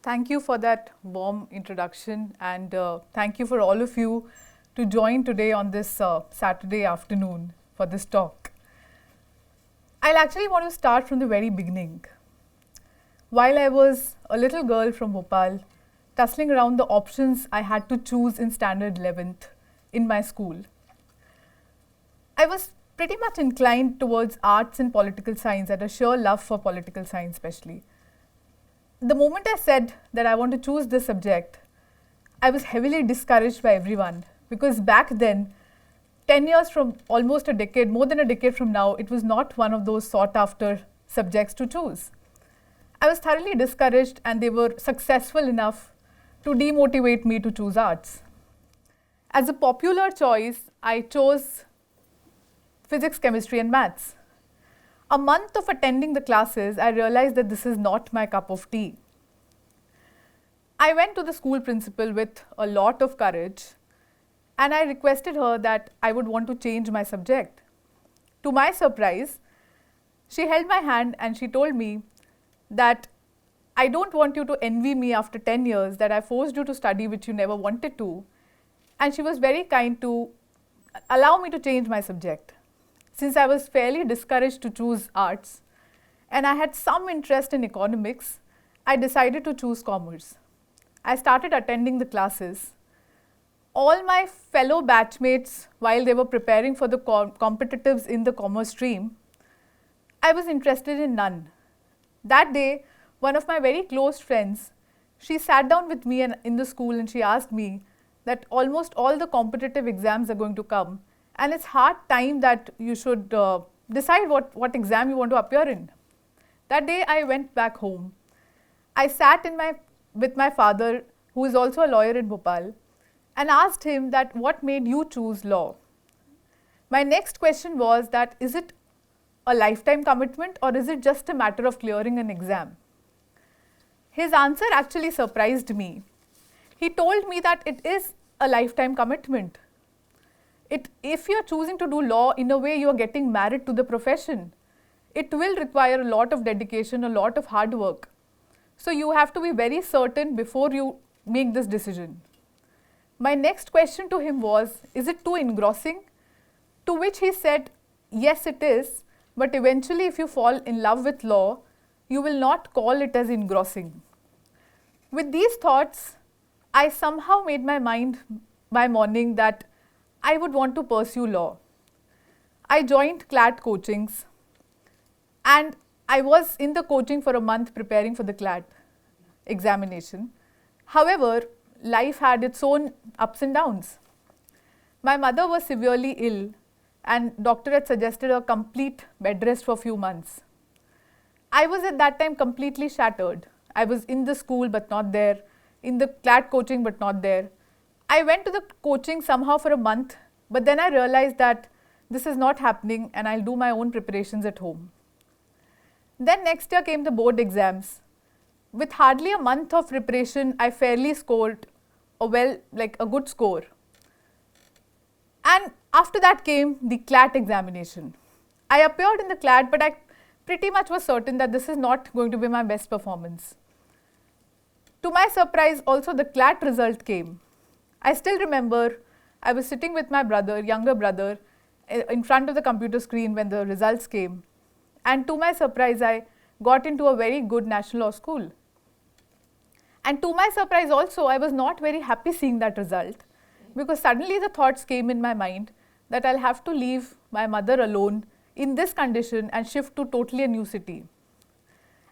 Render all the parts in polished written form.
Thank you for that warm introduction, and thank you for all of you to join today on this Saturday afternoon for this talk. I'll actually want to start from the very beginning. While I was a little girl from Bhopal, tussling around the options I had to choose in standard 11th in my school, I was pretty much inclined towards arts and political science, had a sheer love for political science especially. The moment I said that I want to choose this subject, I was heavily discouraged by everyone because back then, 10 years from almost a decade, more than a decade from now, it was not one of those sought after subjects to choose. I was thoroughly discouraged and they were successful enough to demotivate me to choose arts. As a popular choice, I chose physics, chemistry and maths. A month of attending the classes, I realized that this is not my cup of tea. I went to the school principal with a lot of courage and I requested her that I would want to change my subject. To my surprise, she held my hand and she told me that I don't want you to envy me after 10 years that I forced you to study which you never wanted to. And she was very kind to allow me to change my subject. Since I was fairly discouraged to choose arts and I had some interest in economics, I decided to choose commerce. I started attending the classes. All my fellow batchmates, while they were preparing for the competitives in the commerce stream, I was interested in none. That day, one of my very close friends, she sat down with me in the school and she asked me that almost all the competitive exams are going to come and it's hard time that you should decide what exam you want to appear in. That day I went back home. I sat with my father, who is also a lawyer in Bhopal, and asked him that what made you choose law. My next question was that is it a lifetime commitment or is it just a matter of clearing an exam? His answer actually surprised me. He told me that it is a lifetime commitment. If you are choosing to do law, in a way you are getting married to the profession. It will require a lot of dedication, a lot of hard work. So you have to be very certain before you make this decision. My next question to him was, is it too engrossing? To which he said, yes it is, but eventually if you fall in love with law, you will not call it as engrossing. With these thoughts, I somehow made my mind by morning that I would want to pursue law. I joined CLAT coachings and I was in the coaching for a month preparing for the CLAT examination. However, life had its own ups and downs. My mother was severely ill and doctor had suggested a complete bed rest for a few months. I was at that time completely shattered. I was in the school but not there, in the CLAT coaching but not there. I went to the coaching somehow for a month, but then I realized that this is not happening and I'll do my own preparations at home. Then next year came the board exams. With hardly a month of preparation, I fairly scored a good score. And after that came the CLAT examination. I appeared in the CLAT, but I pretty much was certain that this is not going to be my best performance. To my surprise, also the CLAT result came. I still remember I was sitting with my younger brother, in front of the computer screen when the results came. And to my surprise, I got into a very good national law school. And to my surprise also, I was not very happy seeing that result because suddenly the thoughts came in my mind that I'll have to leave my mother alone in this condition and shift to totally a new city.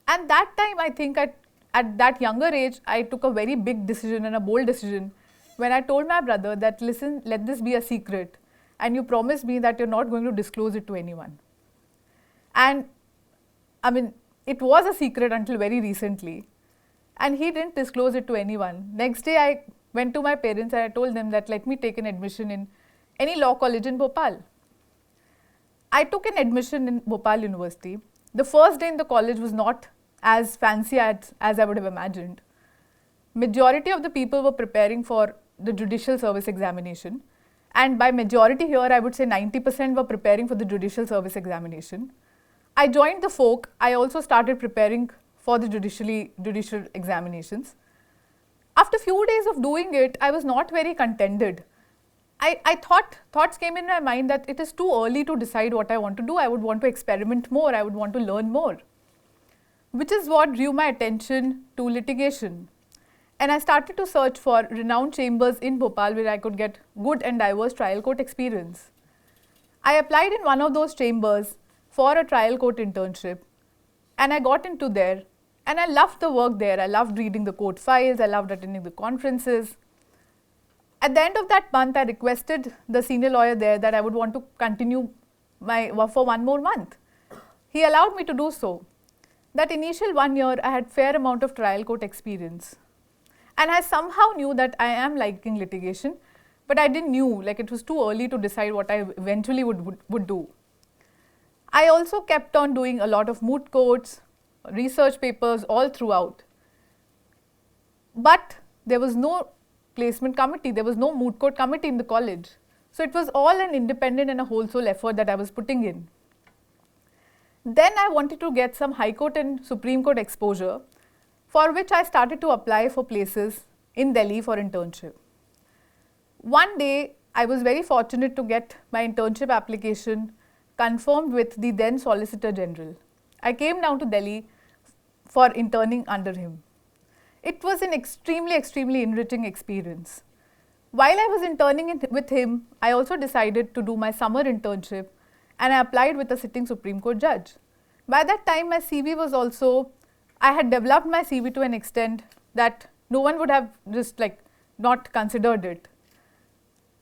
And that time, I think at that younger age, I took a very big decision and a bold decision when I told my brother that, listen, let this be a secret and you promise me that you're not going to disclose it to anyone. And I mean, it was a secret until very recently and he didn't disclose it to anyone. Next day, I went to my parents and I told them that let me take an admission in any law college in Bhopal. I took an admission in Bhopal University. The first day in the college was not as fancy as I would have imagined. Majority of the people were preparing for the judicial service examination, and by majority here I would say 90% were preparing for the judicial service examination. I joined the folk. I also started preparing for the judicial examinations. After few days of doing it, I was not very contented. Thoughts came in my mind that it is too early to decide what I want to do. I would want to experiment more. I would want to learn more, which is what drew my attention to litigation. And I started to search for renowned chambers in Bhopal where I could get good and diverse trial court experience. I applied in one of those chambers for a trial court internship, and I got into there, and I loved the work there. I loved reading the court files. I loved attending the conferences. At the end of that month, I requested the senior lawyer there that I would want to continue my work for one more month. He allowed me to do so. That initial 1 year, I had fair amount of trial court experience. And I somehow knew that I am liking litigation, but I didn't knew, like it was too early to decide what I eventually would do. I also kept on doing a lot of moot courts, research papers all throughout. But there was no placement committee, there was no moot court committee in the college. So it was all an independent and a wholesale effort that I was putting in. Then I wanted to get some High Court and Supreme Court exposure, for which I started to apply for places in Delhi for internship. One day, I was very fortunate to get my internship application confirmed with the then Solicitor General. I came down to Delhi for interning under him. It was an extremely enriching experience. While I was interning with him, I also decided to do my summer internship, and I applied with a sitting Supreme Court judge. By that time, my CV was also, I had developed my CV to an extent that no one would have just not considered it.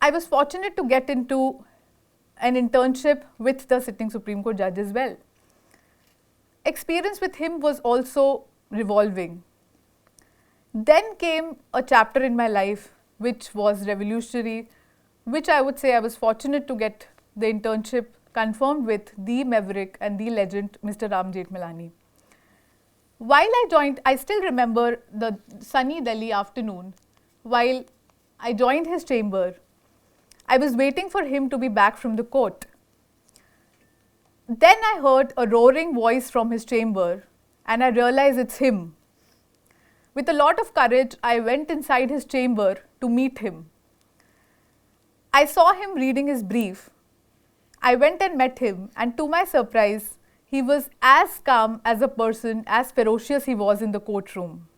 I was fortunate to get into an internship with the sitting Supreme Court judge as well. Experience with him was also revolving. Then came a chapter in my life which was revolutionary, which I would say I was fortunate to get the internship confirmed with the maverick and the legend, Mr. Ram Jethmalani. While I joined, I still remember the sunny Delhi afternoon. While I joined his chamber, I was waiting for him to be back from the court. Then I heard a roaring voice from his chamber, and I realized it's him. With a lot of courage, I went inside his chamber to meet him. I saw him reading his brief. I went and met him, and to my surprise, he was as calm as a person, as ferocious he was in the courtroom.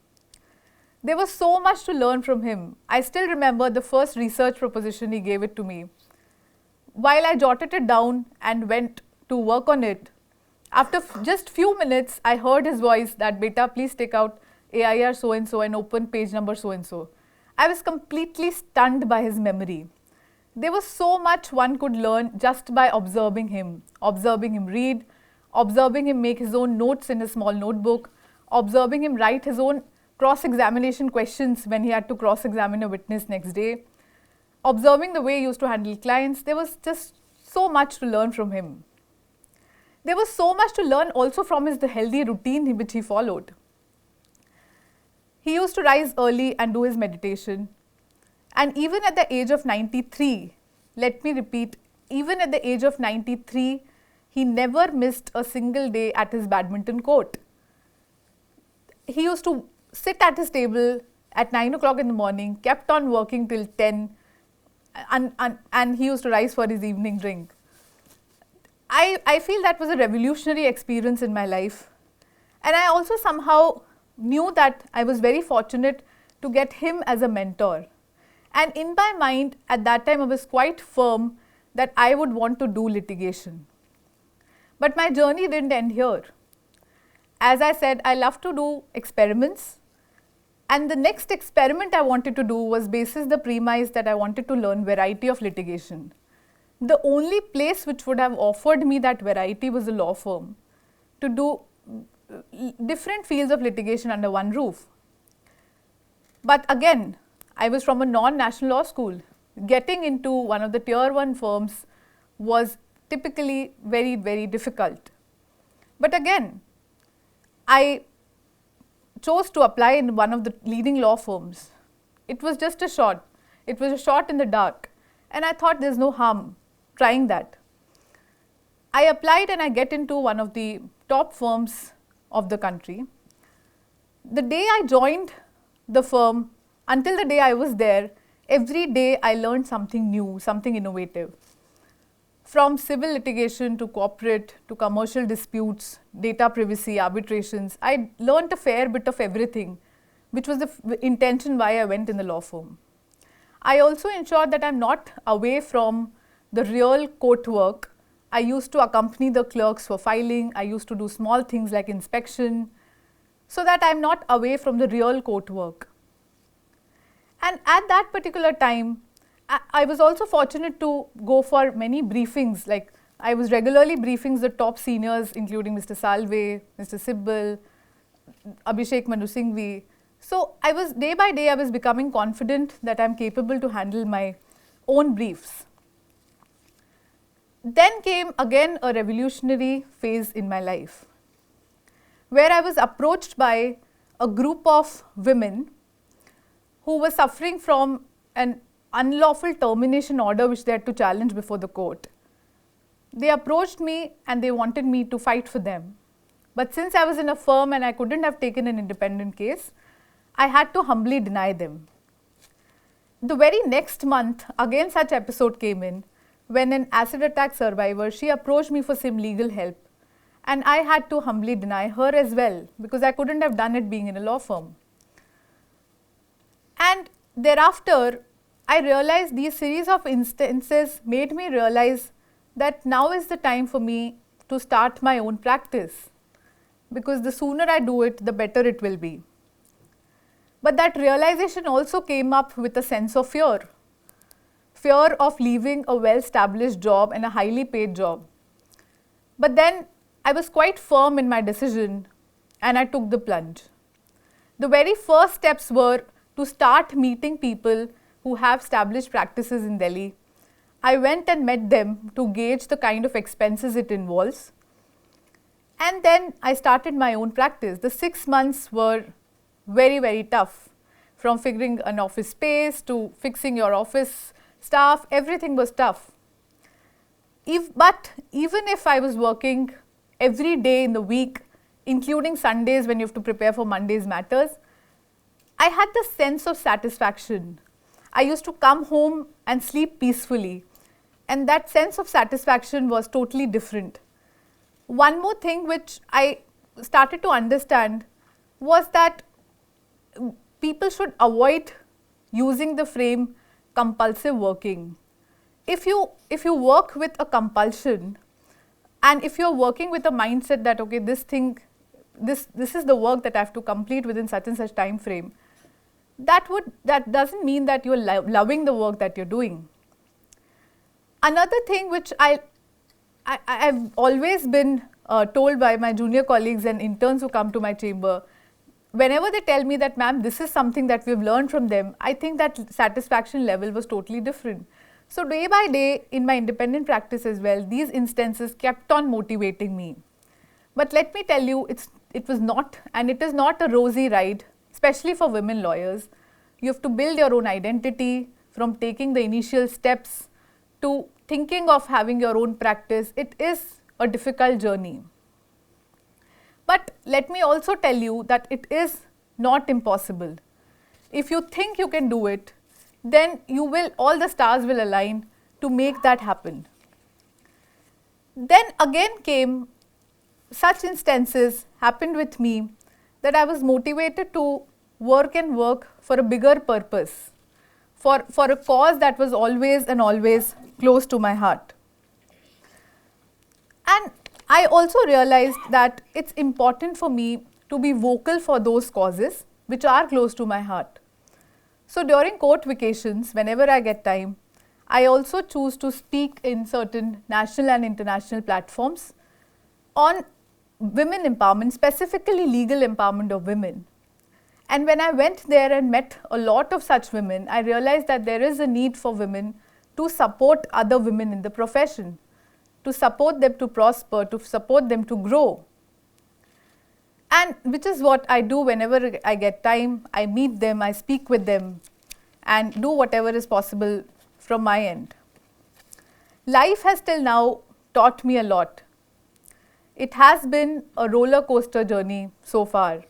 There was so much to learn from him. I still remember the first research proposition he gave it to me. While I jotted it down and went to work on it, after just few minutes, I heard his voice that, "Beta, please take out AIR so-and-so and open page number so-and-so." I was completely stunned by his memory. There was so much one could learn just by observing him read, observing him make his own notes in a small notebook, observing him write his own cross-examination questions when he had to cross-examine a witness next day, observing the way he used to handle clients. There was just so much to learn from him. There was so much to learn also from the healthy routine which he followed. He used to rise early and do his meditation. And even at the age of 93, let me repeat, even at the age of 93, he never missed a single day at his badminton court. He used to sit at his table at 9 o'clock in the morning, kept on working till 10, and he used to rise for his evening drink. I feel that was a revolutionary experience in my life. And I also somehow knew that I was very fortunate to get him as a mentor. And in my mind, at that time, I was quite firm that I would want to do litigation. But my journey didn't end here. As I said, I love to do experiments. And the next experiment I wanted to do was basis the premise that I wanted to learn variety of litigation. The only place which would have offered me that variety was a law firm to do different fields of litigation under one roof. But again, I was from a non-national law school. Getting into one of the tier 1 firms was typically very difficult. But again, I chose to apply in one of the leading law firms. It was just a shot. It was a shot in the dark. And I thought there's no harm trying that. I applied and I get into one of the top firms of the country. The day I joined the firm, until the day I was there, every day I learned something new, something innovative. From civil litigation to corporate to commercial disputes, data privacy, arbitrations, I learned a fair bit of everything, which was the intention why I went in the law firm. I also ensured that I'm not away from the real court work. I used to accompany the clerks for filing. I used to do small things like inspection, so that I'm not away from the real court work. And at that particular time, I was also fortunate to go for many briefings. Like, I was regularly briefing the top seniors, including Mr. Salve, Mr. Sibal, Abhishek Manu Singhvi. So I was, day by day, I was becoming confident that I'm capable to handle my own briefs. Then came again a revolutionary phase in my life, where I was approached by a group of women who were suffering from an unlawful termination order which they had to challenge before the court. They approached me and they wanted me to fight for them. But since I was in a firm and I couldn't have taken an independent case, I had to humbly deny them. The very next month, again such episode came in, when an acid attack survivor, she approached me for some legal help. And I had to humbly deny her as well, because I couldn't have done it being in a law firm. And thereafter, I realized these series of instances made me realize that now is the time for me to start my own practice, because the sooner I do it, the better it will be. But that realization also came up with a sense of fear. Fear of leaving a well-established job and a highly paid job. But then I was quite firm in my decision and I took the plunge. The very first steps were to start meeting people who have established practices in Delhi. I went and met them to gauge the kind of expenses it involves. And then I started my own practice. The 6 months were very, very tough. From figuring an office space to fixing your office staff, everything was tough. But even if I was working every day in the week, including Sundays when you have to prepare for Monday's matters, I had this sense of satisfaction. I used to come home and sleep peacefully, and that sense of satisfaction was totally different. One more thing which I started to understand was that people should avoid using the frame compulsive working. If you work with a compulsion, and if you're working with a mindset that, okay, this is the work that I have to complete within such and such time frame, that doesn't mean that you're loving the work that you're doing. Another thing which I've always been told by my junior colleagues and interns who come to my chamber, whenever they tell me that, ma'am, this is something that we've learned from them, I think that satisfaction level was totally different. So day by day in my independent practice as well, these instances kept on motivating me. But let me tell you, it was not, and it is not a rosy ride, especially for women lawyers. You have to build your own identity from taking the initial steps to thinking of having your own practice. It is a difficult journey. But let me also tell you that it is not impossible. If you think you can do it, then all the stars will align to make that happen. Then again came such instances happened with me that I was motivated to work and work for a bigger purpose, for a cause that was always and always close to my heart. And I also realized that it's important for me to be vocal for those causes which are close to my heart. So during court vacations, whenever I get time, I also choose to speak in certain national and international platforms on women empowerment, specifically legal empowerment of women. And when I went there and met a lot of such women, I realized that there is a need for women to support other women in the profession, to support them to prosper, to support them to grow. And which is what I do whenever I get time. I meet them, I speak with them, and do whatever is possible from my end. Life has till now taught me a lot. It has been a roller coaster journey so far.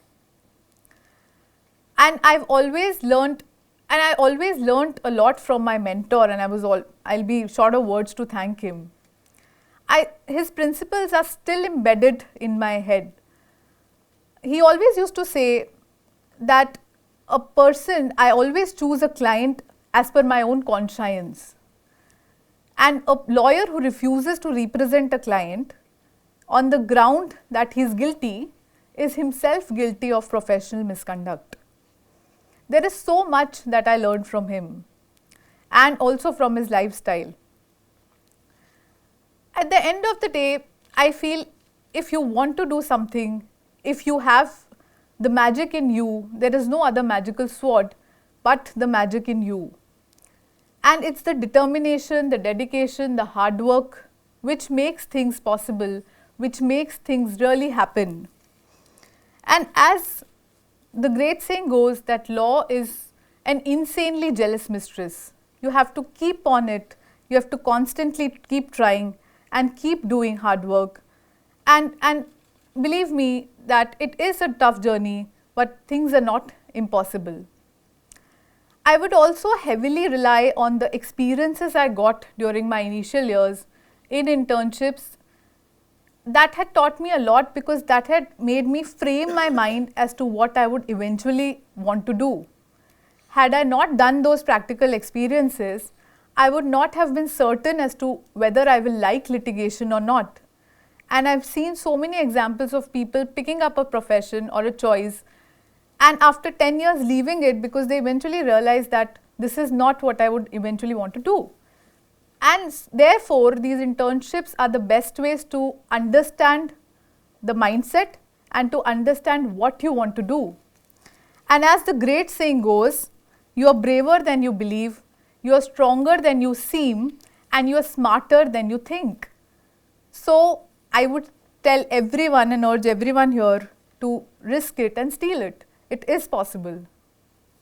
And I've always learned, and I always learned a lot from my mentor, and I'll be short of words to thank him. His principles are still embedded in my head. He always used to say that I always choose a client as per my own conscience. And a lawyer who refuses to represent a client on the ground that he is guilty is himself guilty of professional misconduct. There is so much that I learned from him and also from his lifestyle. At the end of the day, I feel if you want to do something, if you have the magic in you, there is no other magical sword but the magic in you. And it's the determination, the dedication, the hard work which makes things possible, which makes things really happen. And as the great saying goes, that law is an insanely jealous mistress. You have to keep on it, you have to constantly keep trying and keep doing hard work. And believe me that it is a tough journey, but things are not impossible. I would also heavily rely on the experiences I got during my initial years in internships. That had taught me a lot because that had made me frame my mind as to what I would eventually want to do. Had I not done those practical experiences, I would not have been certain as to whether I will like litigation or not. And I've seen so many examples of people picking up a profession or a choice and after 10 years leaving it because they eventually realize that this is not what I would eventually want to do. And therefore, these internships are the best ways to understand the mindset and to understand what you want to do. And as the great saying goes, you are braver than you believe, you are stronger than you seem, and you are smarter than you think. So I would tell everyone and urge everyone here to risk it and steal it. It is possible.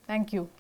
Thank you.